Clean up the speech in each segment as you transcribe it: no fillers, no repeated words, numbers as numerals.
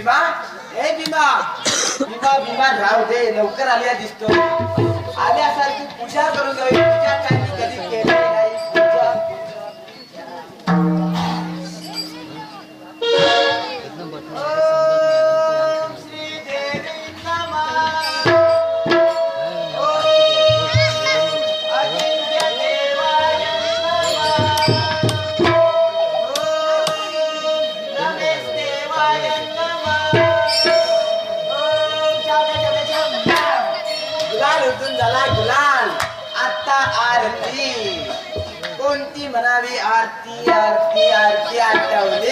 भीमा ए भीमा भीमा भीमा राहू दे लवकर आल्या दिसतो आल्यासारखी पूजा करून जावी पूजा काय कधी केली नाही पूजा कोणती म्हणावी आरती आरती आरती आठवली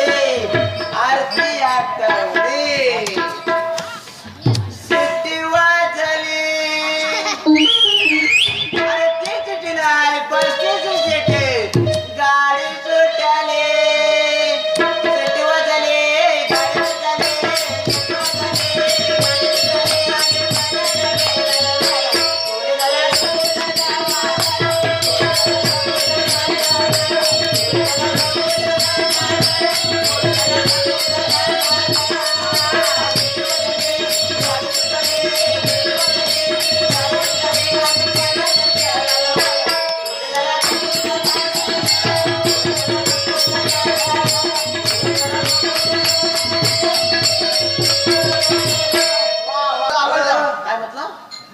आरती आठवली सिटी वाजली अरे ते सिटी नाही बसची सिटी गाडी सुटली सिटी वाजली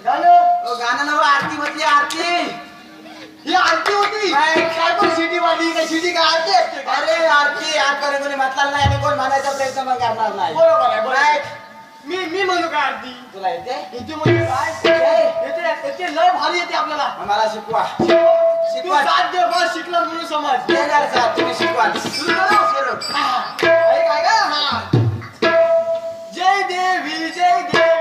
गाडी गाणं नव आरती म्हटली आरती ही आरती होती काय पण सिटी वाली काय सिटी काय आरती असते अरे आरती आजपर्यंत कोणी म्हटलं नाही आणि कोण म्हणायचा प्रयत्न पण करणार नाही बरोबर आहे बरोबर मी म्हणू का आरती तुला येते म्हणजे काय येते लय भारी येते आपल्याला मला शिकवा शिकवा साध्य बा शिकला म्हणून समज तुम्ही शिकवा काय का जय देवी जय देवी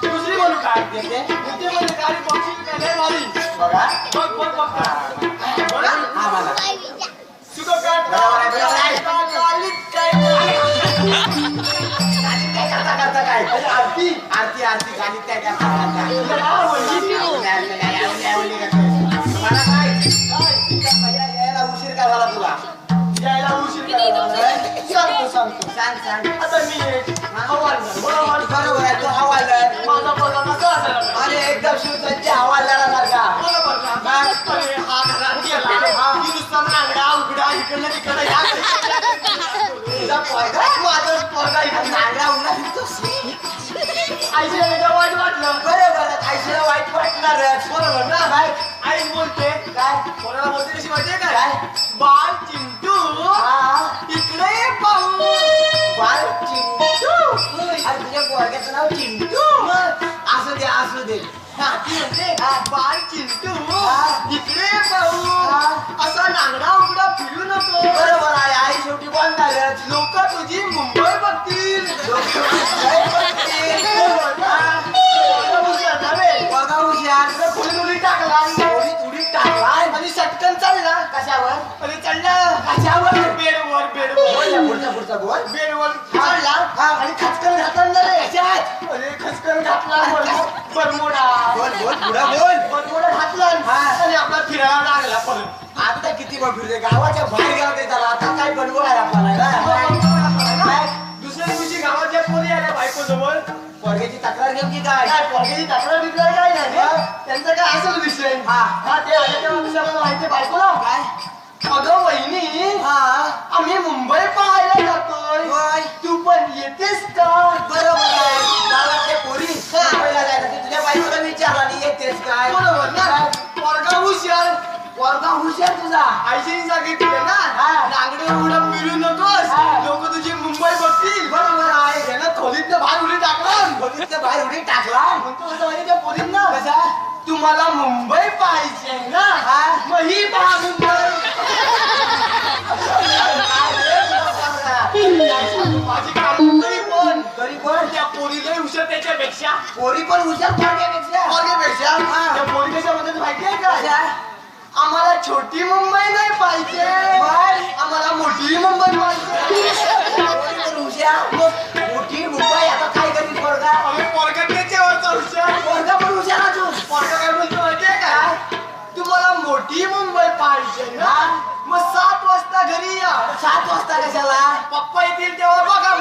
दुसरी बोलू काय बघा आरती आरती आरती गाणी काय यायला उशीर का झाला तुला यायला उशीर सांगतो सांगतो सांग सांग आता मी बरोबर आहे तू हवालदार माझा बोलला कसा असेल अरे एकदम शिवसंच हवालदारासारखा बरोबर ना हा घरात गेला हिंदुस्थान नांगडा उघडा इकडनं तिकडं या तुझा पोरगा इकडं नांगडा उघडा दिसतोस आईला वाईट वाटलं बरोबर आईला वाईट वाटणारच बरोबर ना बाय आई बोलते काय कोणाला बोलते कशी माहितीये काय बाळ चिंटू इकडे पाहू बाळ चिंटू अरे तुझ्या पोरग्याचं नाव चिंटू असू दे ती म्हणते बाळ चिंटू इकडे पाहू असा नांगडा उघडा फिरू नको बरोबर आहे आई शेवटी बोलणारच लोक तुझी मुंबई बघतील उडी टाकला आणि सटकन चालला कशावर आणि चढला कशावर बेडवर पुढचा बोल बेडवर चढला आणि खचकन घातला रे याच्यात अरे खचकन घातला बरमोडा बरमोडा घातला आणि आपला फिरायला लागला परत आता किती बघ फिरते गावाच्या बाहेर गेला ते त्याला आता काय बनवू आहे आपल्याला दुसऱ्या दिवशी गावाच्या पोरी आल्या बायको जवळ पोरग्याची तक्रार नेमकी काय पोरग्याची तक्रार बिक्रार काय नाही त्यांचा काय असेल विषय हा ते आल्या तेव्हा सांगते बायकोला काय अगं वहिनी हा आम्ही मुंबई पाहायला जातोय तू पण येतेस का बरोबर आहे गावातले पोरी मुंबईला जायचं तुझ्या बायकोला विचारला नाही येतेस काय बरोबर ना वर्गा हुशार तुझा आईशीने सांगितलं ना नागडे उडं फिरू नकोस लोक तुझी मुंबई बघतील बरोबर आहे त्यानं खोलीतनं बाहेर उडी टाकला म्हणतो त्या पोरींना कसा तुम्हाला मुंबई पाहायची ना मग ही पहा मुंबई माझी काळजी पण तरी पण त्या पोरीला हुशार त्याच्यापेक्षा पोरी पण हुशार पोरग्यापेक्षा त्या पोरी कशा म्हणतात माहिती आहे का आम्हाला छोटी मुंबई नाही पाहिजे आम्हाला मोठी मुंबई पाहिजे मोठी मुंबई आता काय करीत पोरगा आम्ही पोरगा त्याच्यावरचा हुशार पोरगा पण हुशार तू पोरगा काय बोलतो माहितीये का तुम्हाला मोठी मुंबई पाहिजे ना मग 7 वाजता घरी या 7 वाजता कशाला पप्पा येतील तेव्हा बघा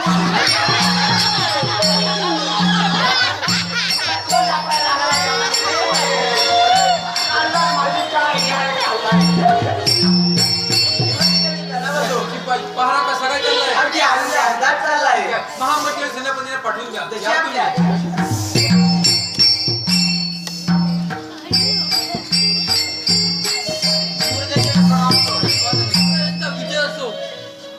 पहारा कसा काय चाललाय अगदी अंदाज चाललाय महामंत्री सेनापतीने पाठवून द्या विजय असो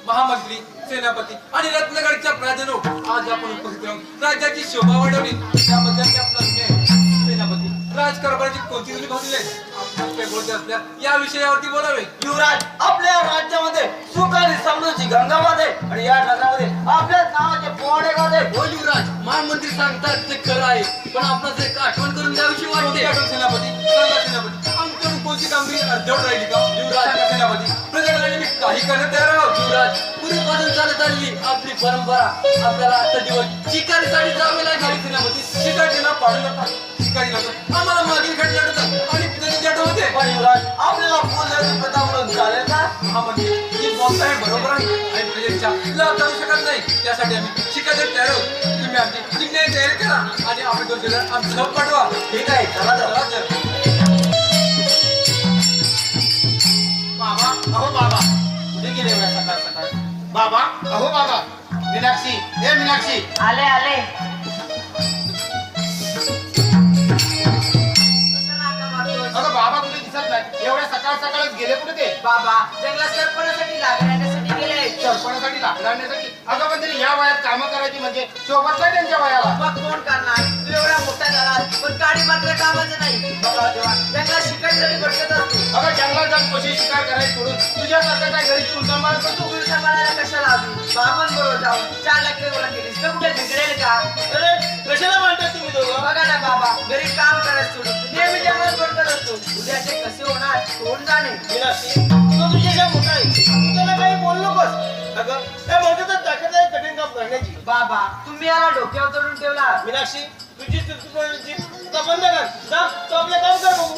महामंत्री सेनापती आणि रत्नगडच्या प्राजनो आज आपण उपस्थित राहून राज्याची शोभा वाढवली त्याबद्दल आपला सेनापती राजकारभाराची कोणती जुनी भाजले आपल्या बोलते असल्या या विषयावरती बोलावे युवराज आपल्या राज्यामध्ये सुख आणि समृद्धी गंगामध्ये आणि या नगरामध्ये आपल्या नावाचे पोहणे गाते हो युवराज महामंत्री सांगतात ते खरं आहे पण आपणास एक आठवण करून द्यावीशी वाटते सेनापती सांगा सेनापती आमच्याकडून कोणती कामगिरी अर्धवट राहिली का युवराज सेनापती प्रजाकडे मी काही करण्यात तयार आहोत युवराज पूर्वीपासून चालत आलेली आपली परंपरा आपल्याला आजचा दिवस शिकारीसाठी जावे लागेल सेनापती शिकारीला पाडू नका शिकारी नका आम्हाला मागील घट लढवतात आणि जट होते पण युवराज आपल्याला बोलण्याची प्रथा म्हणून चालेल का महामंत्री जी बोलता आहे बरोबर आहे आणि प्रजेच्या लाभ जाऊ शकत नाही त्यासाठी आम्ही शिकायला तयार आहोत तुम्ही आमची निघण्याची तयारी करा आणि आपले दोन आमचं सब पाठवा ठीक आहे चला तर बाबा अहो बाबा कुठे गेले एवढ्या सकाळ सकाळ बाबा अहो बाबा मीनाक्षी ए मीनाक्षी आले आले अगं बाबा कुठे दिसत नाही एवढ्या सकाळ सकाळच गेले कुठे ते बाबा जंगलात सरपणासाठी लाकडासाठी गेले सरपणासाठी लाकडं आणण्यासाठी अगं पण तरी या वयात कामं करायची म्हणजे सोबत नाही त्यांच्या वयाला मग कोण करणार तू एवढा मोठा झाला पण गाडी मात्र कामाचं नाही बघा तेव्हा जंगलात शिकायसाठी भटकत असतो अगं जंगलात जाऊन कशी शिकार करायची सोडून तुझ्यासारखं काय घरी चूल सांभाळत बसू तू सांभाळायला कशाला आली बाबां बरोबर जाऊन 4 लाख गोळा केलीस तर कुठे बिघडेल का अरे कशाला म्हणतात तुम्ही दोघं बघा ना बाबा घरी काम करायचं सोडून नेहमी जंगलात भटकत असतो उद्याचे कसे होणार कोण जाणे मीनाक्षी तो तुझ्याच्या मोठा आहे तू त्याला काही बोल नकोस अगं त्या म्हणतात ताकद आहे कठीण काम करण्याची बाबा तुम्ही याला डोक्यावर चढून ठेवला मीनाक्षी तुझी बंद कर जा तो आपलं काम कर बघू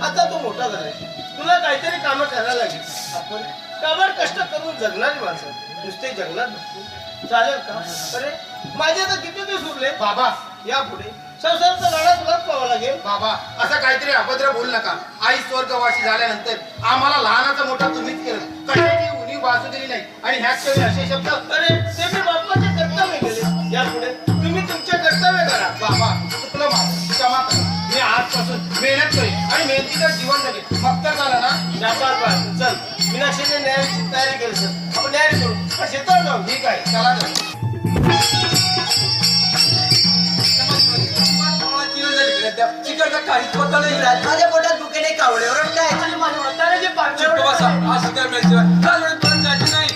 आता तू मोठा झालाय तुला काहीतरी कामं करायला लागेल आपण कामावर कष्ट करून जगणारी माणसं नुसते जंगलात बसतो चालेल का अरे माझे आता किती दिवस उरले बाबा या पुढे संसाराचा गाडा तुलाच पाहावा लागेल बाबा असं काहीतरी अभद्र बोल नका आई स्वर्गवासी झाल्यानंतर आम्हाला लहानाचा मोठा तुम्हीच केलं कशाची उणीव भासू दिली नाही आणि ह्याच वेळी असे शब्द अरे ते मी बाप्पाचे कर्तव्य केले या पुढे तुम्ही तुमचे कर्तव्य करा बाबा चुकलं माझं क्षमा करा मी आजपासून मेहनत करेन आणि मेहनतीचं जीवन जगेन मग तर झालं ना व्यापार पाहतो चल मीनाक्षीने न्यायाची तयारी केली सर आपण न्याय करू पण शेतात जाऊ ठीक आहे चला तर चिकनचा काहीच पत्ता नाही माझ्या पोटात दुखेने कावळे ओरडताय आणि माझ्या म्हाताऱ्याचे पांढरे चुप बसा आज शिकार मिळायशिवाय राजवाड्यात जायचं नाही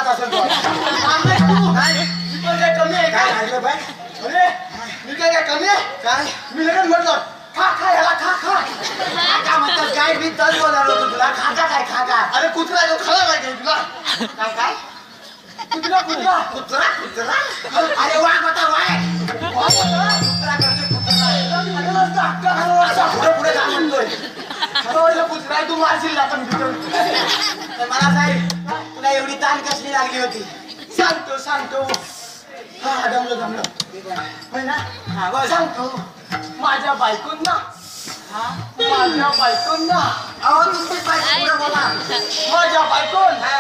खात असेल तो. थांबलाय तू. मी पण काय कमी आहे काय काय? झालं बाय? अरे मी काय कमी आहे? काय मी लगेच म्हटलं खा याला खा. काका म्हणतात काय मी तर बोलावलं होतं तुला खाका काय खाका अरे कुत्रा आहे तो खाला काय काय तुला? काय काय कुत्रा कुत्रा कुत्रा अरे वाघ होता वाघ कुत्रा करतोय कुत्रा पुढे पुढे जा म्हणतोय कुत्रा आहे तू मारशील जाता मी तर मला साहेब तुला एवढी ताण कसली लागली होती सांगतो हा जमलं होय ना हा बस सांगतो माझ्या बायकोंना अहो तुमचीच पाहिजे पुढे बोला माझ्या बायकोन हा.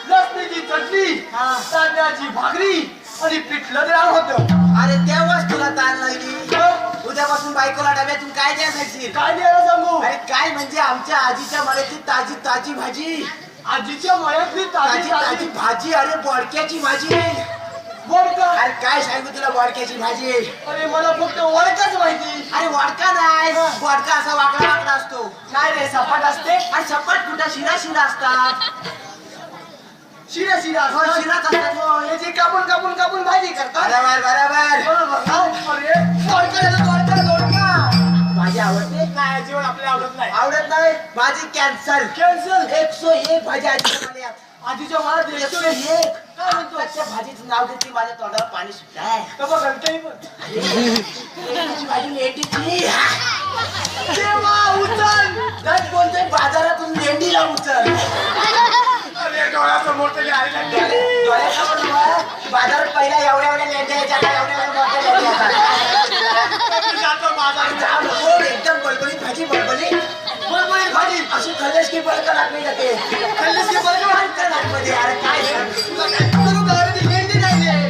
लसणीची चटणी हा. तांदळाची भाकरी आणि पिठलं द्यावं होतं. अरे तेव्हाच तुला ताण लागली उद्यापासून बायकोला डब्यातून काय द्यायची काय द्यायला सांगू? अरे काय म्हणजे आमच्या आजीच्या मळ्यातली ताजी ताजी भाजी आजीच्या मळ्यातली ताजी ताजी ताजी ताजी भाजी अरे बोडक्याची भाजी बोल का? अरे काय सांगू तुला बोडक्याची भाजी अरे मला फक्त ओळखच माहिती. अरे वाडका नाही वाडका असा वाकडा वाकडा असतो काय रे सपाट असते? आणि सपाट कुठं शिरा असतात शिरा हो, शिराच असतात हो. याची कापून भाजी करतात. बरोबर बरोबर ना? अरे दोडका. भाजी आवडते नाही जेवण आपल्याला आवडत नाही. आवडत नाही भाजी कॅन्सल कॅन्सल. 101 भाजी आजीच्या मळ्यात आजीच्या मनात 101 काय म्हणतो? त्या भाजीचं नाव घेतली माझ्या तोंडाला पाणी सुटलंय तर बघ काही पण. लेटीची भाजी लेटीची देवा उचल. दर बोलतोय बाजारातून लेंडीला उचल अरे डोळ्यासमोर तरी आलेला डोळे. डोळ्यासमोर डोळा. बाजारात पहिला एवढ्या लेंड्या यायच्या आता एवढ्या मोठ्या लेंड्या येतात. मी जातो बाजारात. जा नको, एकदम बळबळीत भाजी बळबळीत बळबळीत भाजी. अशी खल्लेस की बळक लागली जाते खाल्लीस की बळक लागतं नाकमध्ये. अरे काय तुला काय करू का? ती भेंडी नाही आहे.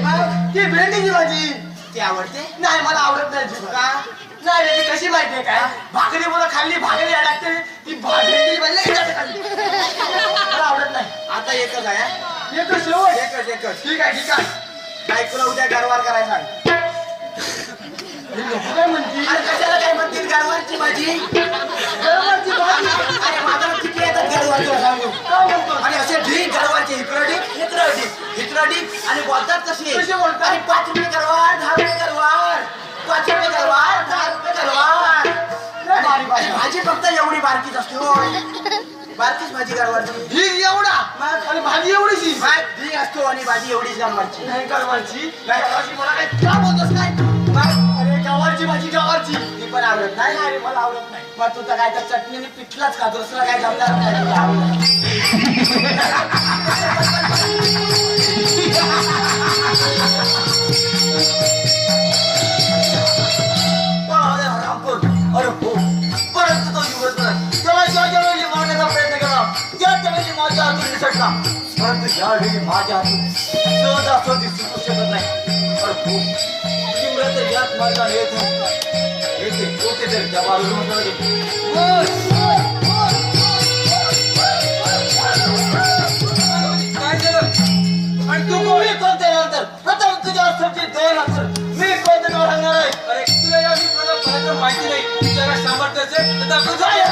ती भेंडीची भाजी ती आवडते नाही मला आवडत नाही अजिबात. का नाही रे, ती कशी माहितीये काय? भाकरी मुलं खाल्ली भाकरी अडकते ती भेंडी बनली की जाते खाली. मला आवडत नाही. आता एकच आहे येतो शेवट. एकच ठीक आहे बायकोला उद्या गरवार करायला सांग काय म्हणती? अरे कशाला काय म्हणतील गरवारची भाजी गरवारची भाजी. अरे बाजारात किती येतात गरवारची सांगू काय म्हणतो? आणि असे ढीक गरवारचे इकडं ढीक आणि बोलतात कसे कसे बोलतात? आणि 5 रुपये गरवार 10 रुपये गरवार 5 रुपये गरवार 10 रुपये गरवार लय भारी भाजी. भाजी फक्त एवढी बारकीच असते हो बारकीच भाजी गरवारची ढीग एवढा मग आणि भाजी एवढीशी. ढीक असतो आणि भाजी एवढीच गरवारची नाही गरवारची. गरवारची मला काय का बोलतोस काय? अरे गवारची भाजी गवारची. ती पण आवडत नाही नाही रे, मला आवडत नाही. मग तू तर काय तर चटणीने पिठलाच खातो दुसरं काय जमणार नाही तुला आवडत अरे हो परंतु तो दिवस त्याला ज्या वेळी मारण्याचा प्रयत्न केला त्यावेळी माझ्या हातून निसटला परंतु यावेळी माझ्या हातून सहजासहजी सुटू शकत नाही अरे हो तीव्र तर याच मार्गाने येते होते तरी त्या काय झालं आणि तू कोणी कोणत्या नंतर प्रथम तुझ्या सब्जी नंतर मी कोणत्या राहणार आहे अरे तुला या विप्राला माहिती नाही तुझ्या सामर्थ्याचे तर दाखवून जाय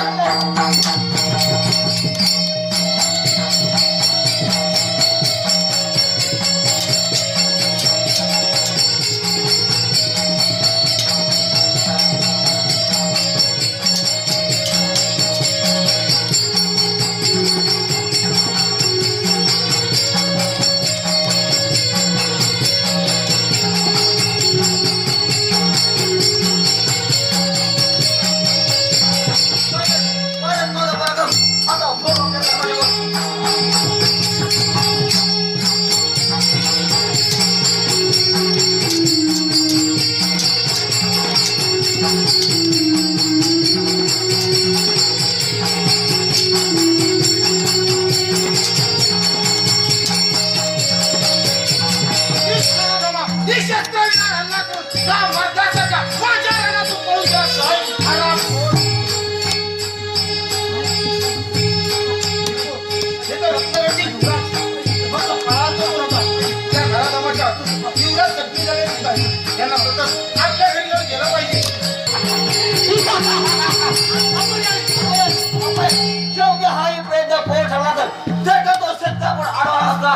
शेवटी हा प्रयत्न फेल ठरला तर जर का तो शेतकरी पण आडवा असता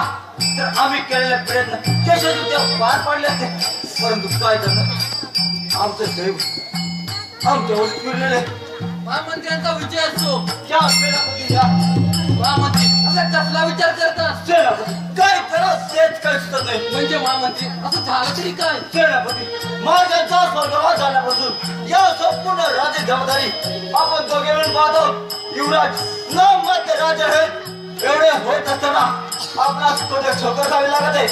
तर आम्ही केलेले प्रयत्न यशस्वी पार पडले असते. परंतु काय करणार, आमचं दैव आमच्यावर फिरलेले. महामंत्र्यांचा विजय असतो. या सेनापती या महामंत्री असा कसला विचार करतात? सेनापती काय करा तेच काही सुचत नाही. म्हणजे महामंत्री असं झालं तरी काय? सेनापती महाराजांचा स्वर्गवास झाल्यापासून या संपूर्ण राज्य जबाबदारी आपण दोघे मिळून पाहतो. युवराज नामवंत राजा आहेत. एवढे होत असताना आपणास कुठे ठोकर खावी लागत आहे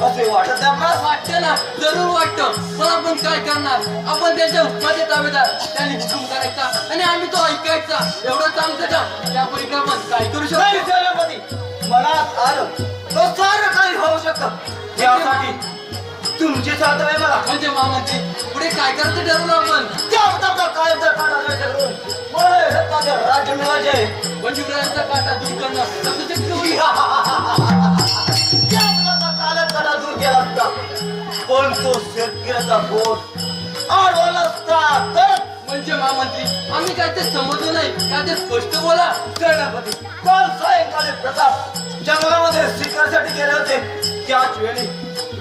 असे वाटत नाही आपणास? वाटतं ना, जरूर वाटतं. पण आपण काय करणार? आपण त्यांच्या हुकमाचे ताबेदार. त्यांनी हुकूम करायचा आणि आम्ही तो ऐकायचा. एवढंच आमचं काम. त्या परिक्रमात काय करू नाही शकतो? सेनापती मनात आलं तो सारं काही होऊ शकतं. यासाठी तुमची साथ आहे मला. म्हणजे महामंत्री पुढे काय करायचं ठरवलं आपण? त्या होता कायदा काढायला ठरवून मला हे सत्ताचे राज्य मिळायचे आहे. पंचुग्रहांचा काटा दूर करणं कसं शक्य होईल? त्या होता कालच काटा दूर केला असता. पण तो शेतकऱ्याचा बोट आडवला असता तर. म्हणजे महामंत्री आम्ही काय ते समजलो नाही. काय ते स्पष्ट बोला. सेनापती काल सायंकाळी प्रताप जंगलामध्ये शिकारसाठी गेले होते. त्याच वेळी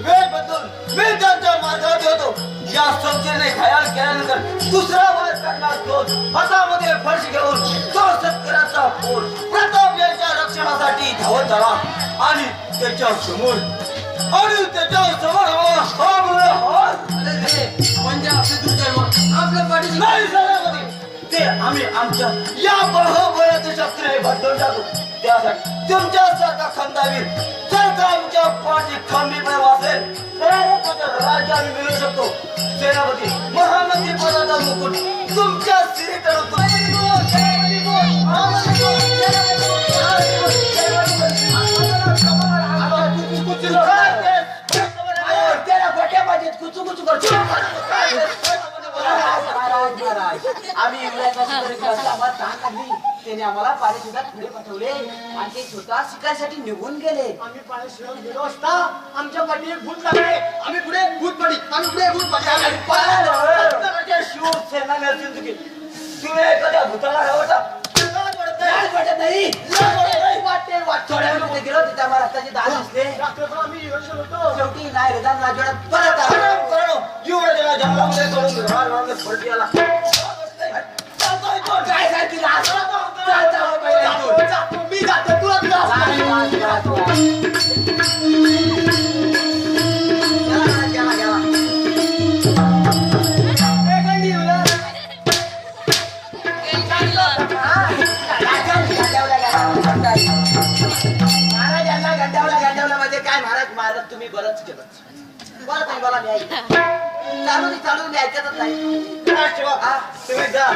वेळ बदलून मी त्यांच्या मार्गावर होतो. या संस्थेने खयाल केल्यानंतर दुसरा वार करणार तोच हातामध्ये फरशी घेऊन तो शेतकऱ्याचा पोर प्रताप यांच्या रक्षणासाठी धावत आला आणि त्याच्या समोर अरे रे, म्हणजे आपले दुर्दैव आपल्या पाठीशी नाही सेनापती, ते आम्ही आमच्या या बळबळाच्या शस्त्राने बदलून टाकू. त्यासाठी तुमच्यासारखा खंदावीर जर का आमच्या पाठी खंबीपणे वासेल तर राज्य आम्ही मिळवू शकतो. सेनापती महामंत्री पदाचा मुकुट तुमच्या शिरी आम्ही त्याने आम्हाला पारितोषिकात पुढे पाठवले आणि ते स्वतः शिकायसाठी निघून गेले. आम्ही पाण्याशिवाय गेलो असता आमच्या पाठी एक भूत लागले. आम्ही पुढे भूत पडी, आम्ही पुढे भूत पडी. शिवसेना नसेल तुझी तुम्ही एखाद्या भूताला राहता वाटत नाही थोड्या वेळ गेलो तिथे आम्हाला रक्ताचे दान असले. रात्रभर आम्ही निरक्षर होतो. शेवटी नाही रदान राजवाड्यात परत आलो. एवढ्या जंगलामध्ये सोडून राजवाड्यामध्ये परत आला. काय सारखी लाज? मी जातो तुला महाराजांना गंडावला म्हणजे काय महाराज तुम्ही बरंच केलं. बरं तुम्ही बोला मी ऐकतो. चालू मी ऐकतच नाही. तुम्ही जा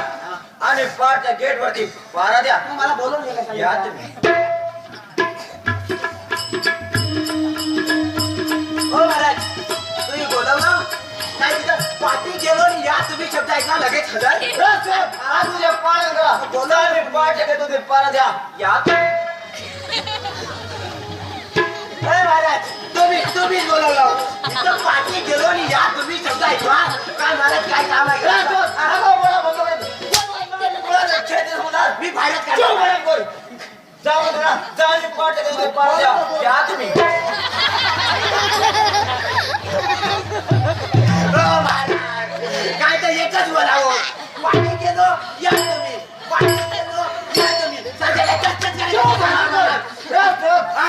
आणि पारच्या गेट वरती पारा द्या. तू मला बोलून घे का या सांगितलं? तुम्ही. हो महाराज तुम्ही बोलवलं काय तिथं पाठी गेलो आणि या तुम्ही शब्द ऐकला लगेच हजर. आज उद्या पालन करा. बोला आणि पारच्या गेट वरती पारा द्या. या महाराज तुम्ही बोलवलं इथं पाठी गेलो आणि या तुम्ही शब्द ऐकला. काय महाराज काय काम आहे? मी बाहेरच काढतो. जा पारच्या गेट वरती पारा द्या. या तुम्ही. काय तर एकच बोलावं. पाठी गेलो या तुम्ही, पाठी गेलो या तुम्ही. सध्या एकच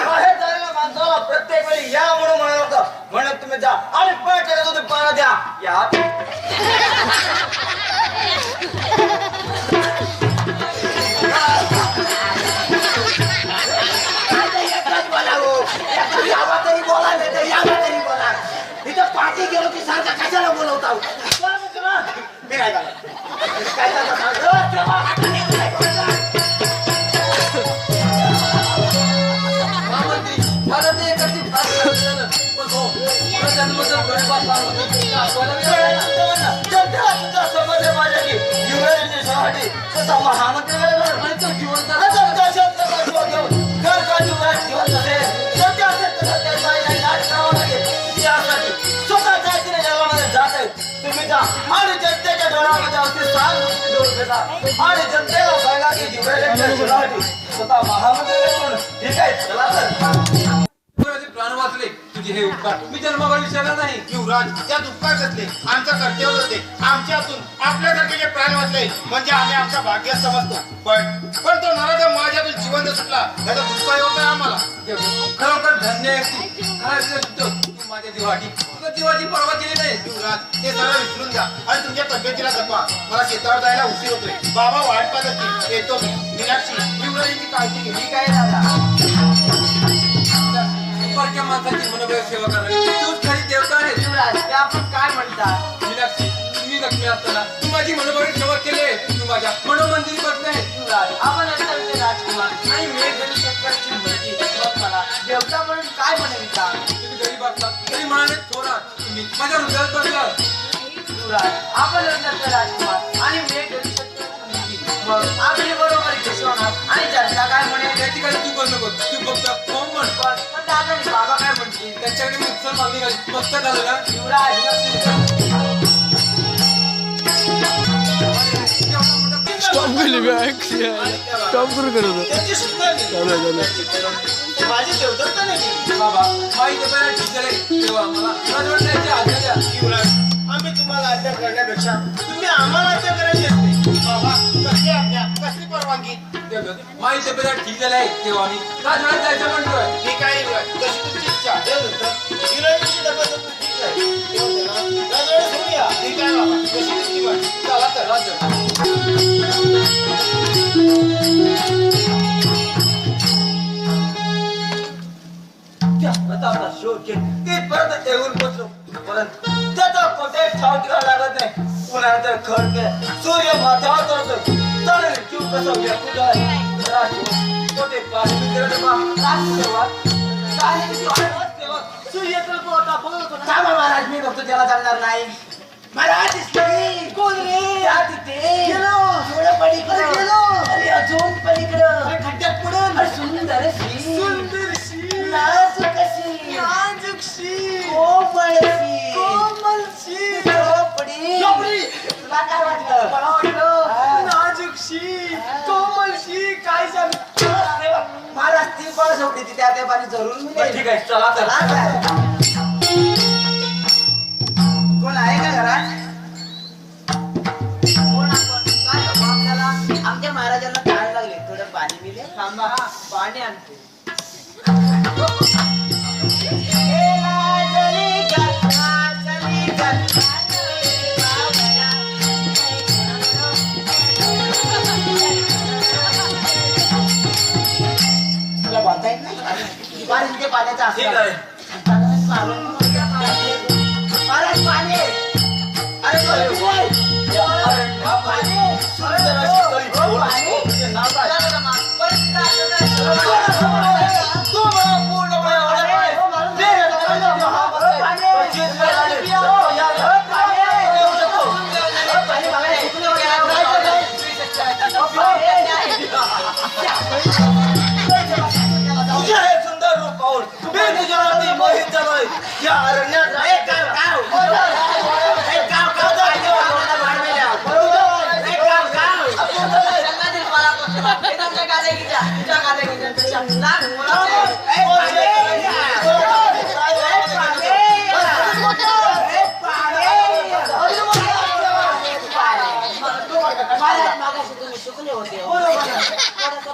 बाहेर जायला माणसाला प्रत्येक वेळी या म्हणून म्हणत होतं. म्हणून तुम्ही जा आणि पारच्या गेट वरती पारा द्या. या इथं पाठी गेलो की सारखा कशाला बोलवता? मी काय झालं? काय महामंत्री मला ते एकाची फार गरज झालं. पण हो प्रजांबद्दल थोडीफार सहानुभूती दाखवायला महामंत्री आणि तो जिवंत तुम्ही जा आणि जनतेच्या डोळ्यामध्ये असे सहानुभूती देऊन देता आणि जनतेला सांगा की स्वतः महामंत्री ठीक आहे चला तर तुमचे हे उपकार मी जन्मावर विचारला नाही. युवराज त्यात उपकार कसले आमचं कर्तव्य होते. आमच्यातून आपल्यासारखे जे प्राण वाचले म्हणजे आम्ही आमचं भाग्य समजतो. पण तो नराधम माझ्यातून जिवंत सुटला त्याचा दुःख होत आहे आम्हाला. खरोखर धन्य आहे तू माझ्या जीवाची तुझ्या जीवाची पर्वा केली नाही. युवराज ते सर्व विसरून जा आणि तुमच्या तब्येतीला जपा. मला शेतावर जायला उशीर होतोय. बाबा वाट पाहत असतील. येतो मी. मीनाक्षी युवराजांची काळजी घे. ठीक आहे दादा. परक्या माणसाची मनोबळ सेवा करणारी तूच खरी देवता आहे. युवराज ते आपण काय म्हणतात? मीनाक्षी तुम्ही लक्ष्मी असताना तू माझी मनोबळी सेवा केली. तुम्ही माझ्या मनोमंदिरी बसले आहे. युवराज आपण अत्यंत राजकुमार आणि मेघगणी शेतकऱ्याची मुलगी. मग मला देवता म्हणून काय म्हणविता? तुम्ही गरीब असतात तरी मनाने थोरात. तुम्ही माझ्या हृदयात बसला. युवराज आपण अत्यंत राजकुमार आणि मेघगणी शेतकऱ्याची मुलगी. मग आपली बरोबरी कशी होणार? आणि जनता काय म्हणेल? त्या ठिकाणी तू करू नको. तू फक्त हो म्हण. पण दादा आणि बाबा काय म्हणतील? त्यांच्याकडे मी उत्सव मागणी घाली मस्त झालं ना. युवराज स्टॉप केली बॅग स्टॉप करू करत त्यांची सुद्धा गेली. माझी देवदत्त नाही गेली. बाबा माई ते पहिला ठीक झाले तेव्हा मला राजवंशाची आज्ञा द्या. युवराज आम्ही तुम्हाला आज्ञा करण्यापेक्षा तुम्ही आम्हाला आज्ञा करायची असते. बाबा कसली आज्ञा कसली परवानगी. माई ते पहिला ठीक झाले तेव्हा मी राजवाड्यात जायचं म्हणतोय. ठीक आहे युवराज कशी तुमची इच्छा. देवदत्त युवराजांची तब्येत ठीक आहे. देवदत्त राजवाड्यात सोडूया. ठीक आहे बाबा कशी तुमची म्हण. चला तर राजा. आपला शोध घेत ते परत येऊन बसलो. परंतु त्याचा कोठे ठाव ठेवावा लागत नाही. पुन्हा तर खड सूर्य माथ्यावर चढतो. चालेल जीव कसं व्यक्त कोठे पाणी सूर्य तर होता बघतो. थांबा महाराज मी बघतो त्याला चालणार नाही. महाराज दिसली. कोण रे? त्या तिथे गेलो. थोडं पलीकडे गेलो. अरे अजून पलीकडं खड्ड्यात पडून सुंदरशी सुंदरशी नाजूकशी नाजूकशी कोमलशी कोमलशी झोपडी झोपडी. तुला काय वाटलं? मला वाटलं नाजूकशी कोमलशी काय सांग. महाराज ती पण झोपडी ती त्या पाणी जरूर मिळेल. ठीक आहे चला तर. कोण आहे का घरात? कोण आपण? काय हवं आपल्याला? आमच्या महाराजांना तहान लागली. थोडं पाणी मिळेल? थांबा पाणी आणते. तुला बोलता येत नाही? पाणी ते पाण्याचं असं. ठीक आहे. महाराज पाणी. अरे पाणी. सुंदर अशी कळी ठेवून. तू मला पूर्णपणे तुझे हे सुंदर रूप पाहून मी तुझ्यावरती मोहित झालोय. या अरण्यात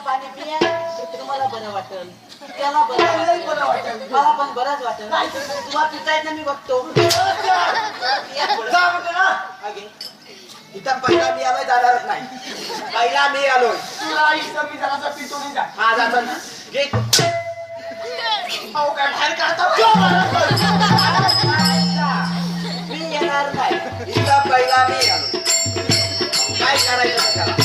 पाणी पिया तुम्हाला बरं वाटेल. त्याला बरं वाटेल. मला पण बरंच वाटेल. तुला पिता येत मी बघतो. इथं पहिला मी आलोय जाणारच नाही. पहिला मी आलोय. तुला इथं मी जरासा पितो नाही का? हा जातो ना. घे. अहो काय बाहेर काढता? मी येणार नाही. इथं पहिला मी आलो. काय करायचं ते करा.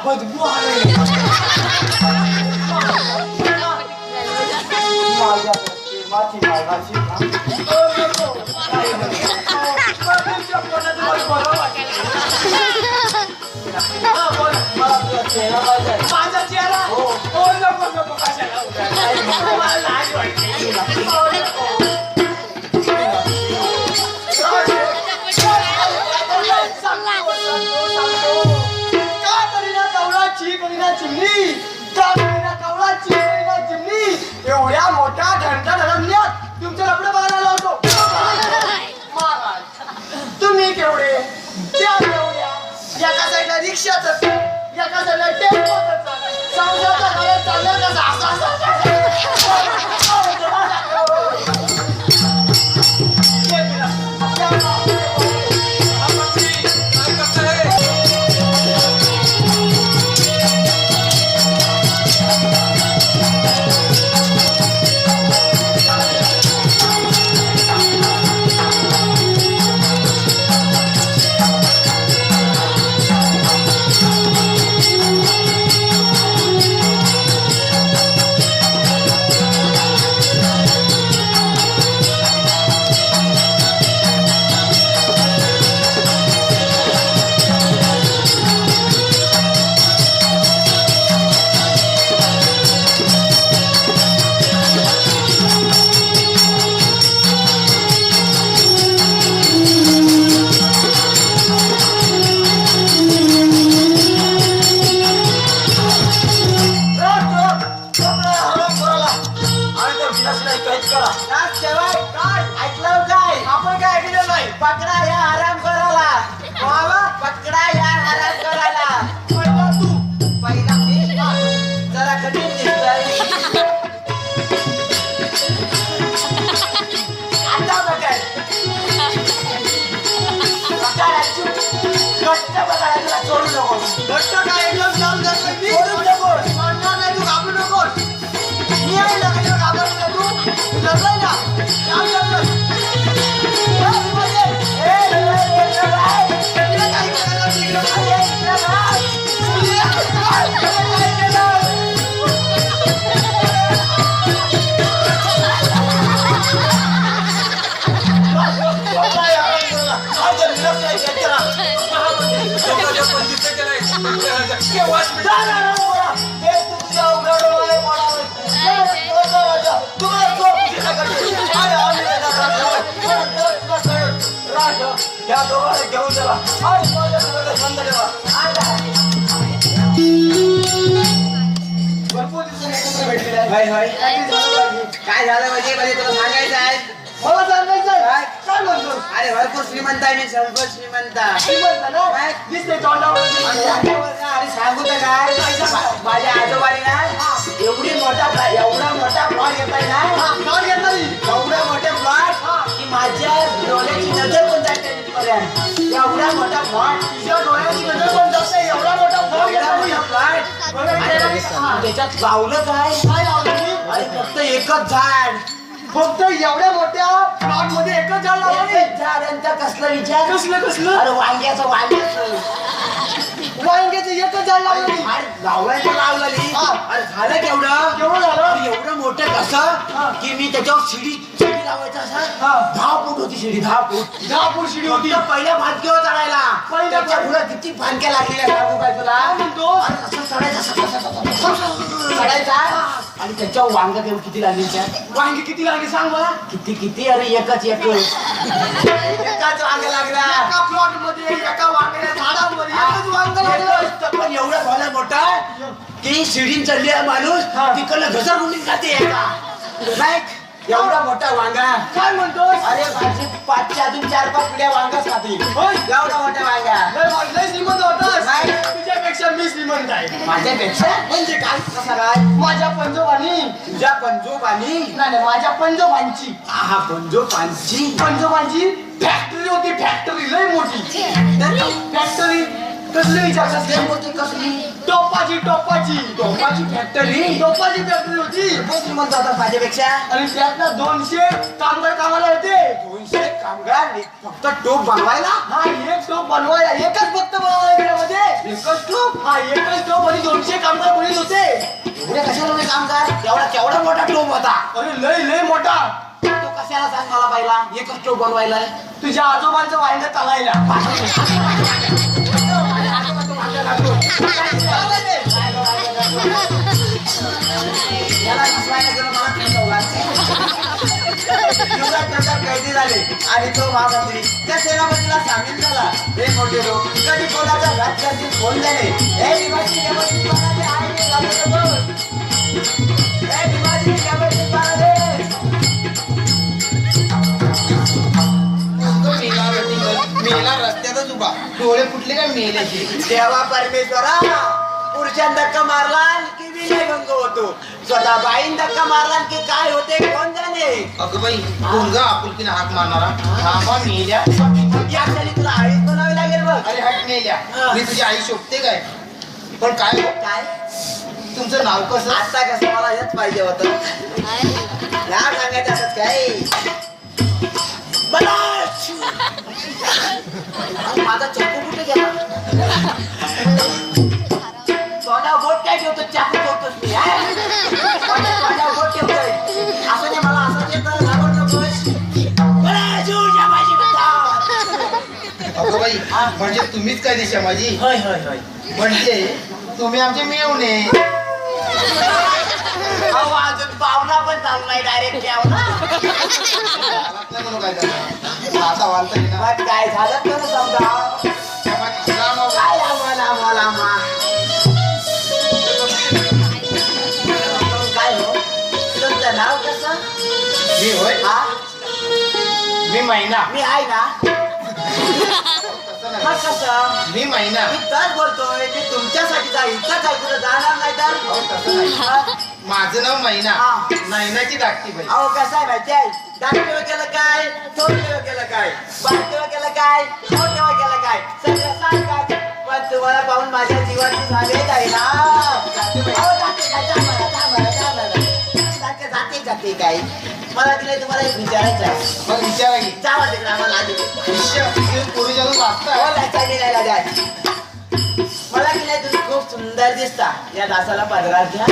बदबू आले माझ्या प्रेमाची मागाची माझा चेहरा हो नको नको कशाला मला लाज वाटते एवढ्या मोठ्या घंटा धरण्यात तुमचं लपडं बघायला लावतो तुम्ही केवढे त्या केवढ्या एका साईडला रिक्षाच एका साईडला टेम्पोच संसाराचा घरात चालला पकडा या आराम करायला पकडा या आराम करायला पहिला तू पहिला मी जरा कठीण दिसतोय आता बघाय घट्ट बघायला सोडू नको घट्ट काय एकदम जाम सोडू नको सोडणार नाही तू घाबरू नको मी आहे ना काही घाबरू तू लढाय ना घेऊन चला भरपूर दिवसांनी भेटलेले आहे काय झालं म्हणजे तुला सांगायचं आहे मला सांगायचं आहे काय म्हणतो अरे भरपूर श्रीमंत आहे मी भरपूर श्रीमंत ना दिसते अरे सांगू तर काय माझ्या आजोबाने ना एवढा मोठा प्लॉट घेताय ना प्लॉट घेतला एवढा मोठा प्लॉट की माझ्या डोळ्याची नजर पण जाते एवढा मोठा प्लॉट तुझ्या डोळ्याची नजर पण जाते एवढा मोठा प्लॉट त्याच्यात लावलं काय अरे फक्त एकच झाड फक्त एवढ्या मोठ्या प्लॉट मध्ये एकच झाड लावलं झाडांचा कसला विचार कसलं अरे वांग्याचं एकच झाड लावलं लावलं अरे झालं केवढं झालं एवढं मोठं कसं की मी त्याच्यावर शिडी लावायचं असं 10 फूट होती शिडी 10 फूट शिडी होती पहिल्या भातकीवर चढायला त्याच्या पुढे किती भानक्या लागलेल्या सांगू काय तुला म्हणतो चढायचा आणि त्याच्यावर वांग किती लागली वांगी किती लागली सांग मला किती अरे एकच वांग लागला एका प्लॉट मध्ये एका वांग्याच्या झाडामध्ये एकच वांग लागलं पण एवढं झालं मोठं की शिडीन चढली आहे माणूस तिकडनं घसरगुंडीत जाते एवढा मोठा वांगा काय म्हणतो अरे माझी 5 अजून 4-5 पिढ्या वांगाच खातील एवढा मोठा वांगा लय श्रीमंत होतास तुझ्यापेक्षा मी श्रीमंत आहे माझ्यापेक्षा म्हणजे काय कसा काय माझ्या पंजोबानी तुझ्या पंजोबानी नाही माझ्या पंजोबांची हा पंजोबांची फॅक्टरी होती फॅक्टरी लय मोठी फॅक्टरी कसली विचारतात लय मोठी कसली टोपाची फॅक्टरी होती श्रीमंत होता माझ्यापेक्षा आणि त्यातला 200 कामगार कामाला होते 200 कामगार फक्त टोप बनवायला हा एक टोप बनवायला एकच फक्त बनवायला एकच टोप हा एकच टोप आणि 200 कामगार बनीत होते. एवढे कशाला नाही कामगार केवढा मोठा टोप होता अरे लय मोठा. तो कशाला सांग मला पाहिला एकच टोप बनवायला तुझ्या आजोबांचं वाहिलं चालायला. याला नसवायला गेलं मला फसवला. युगात नंतर कैदी झाले आणि तो महामंत्री त्या सेनापतीला सामील झाला. हे मोठे लोक कधी कोणाचा राज्याची फोन झाले. हे भीमाजी व्यवस्थितपणाने आहे हे भीमाजी व्यवस्थितपणाने मेला रस्त्यातच उभा डोळे फुटले का मेल्याची. देवा परमेश्वरा पुरुषान धक्का मारला की विनयभंग होतो. स्वतः बाईन धक्का मारला की काय होते कोण जाणे. अगं बाई कोण ग आपुलकीने हाक मारणारा. थांबा मेल्या. या क्षणी तुला आळीच बनावी लागेल बघ. अरे हट मेल्या मी तुझी आई शोभते काय. पण काय हो, काय तुमचं नाव कसं. आता कसं मला हेच पाहिजे होतं. या सांगायचं असत काय बलाच. माझा चाकू कुठे गेला तोंडावर बोट काय ठेवतो चाकू ठेवतोस मी तोंडावर बोट ठेवतोय असं नाही मला असं ते तर घाबरत नकोस. अगं बाई म्हणजे तुम्हीच काय दिशा माझी. होय होय होय म्हणजे तुम्ही आमचे मिळवणे. अहो अजून पाहुणा पण चालू नाही डायरेक्ट यावं म्हणून काय करणार आता वालता येईना. मग काय झालं तर समजा काय आम्हाला काय हो तुमचं नाव कसं. मी होय हा मी महिना. मी आहे ना. तसं मग नाही. कसं मी महिना. मी तर बोलतोय मी तुमच्यासाठी जाईल तर काय कुठं जाणार नाही तर. अहो तसं नाही. माझं नाव महिना. हा. महिन्याची धाकटी बाई. अहो कसं आहे माहिती आहे दाखलेवा केलं काय थोडलेवा केलं काय बारकेवा केलं काय मोठेवा केलं काय सगळं सांगतात. पण तुम्हाला पाहून माझ्या जीवाची झाले आहे ना. अहो जाते काय जाते काय मला तिला तुम्हाला एक विचारायचं आहे. मग विचारा की जावा तिकडे आम्हाला आधी पुरुष अजून वाचता. बोलायचा मिळायला द्या. मला की नाही तुम्ही खूप सुंदर दिसता. या दासाला पदरात घ्या.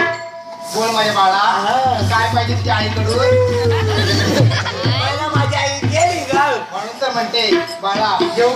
बोल माझ्या बाळा काय पाहिजे तुझ्या आईकडून. पहिला माझी आई गेली ग म्हणून तर म्हणते बाळा जेव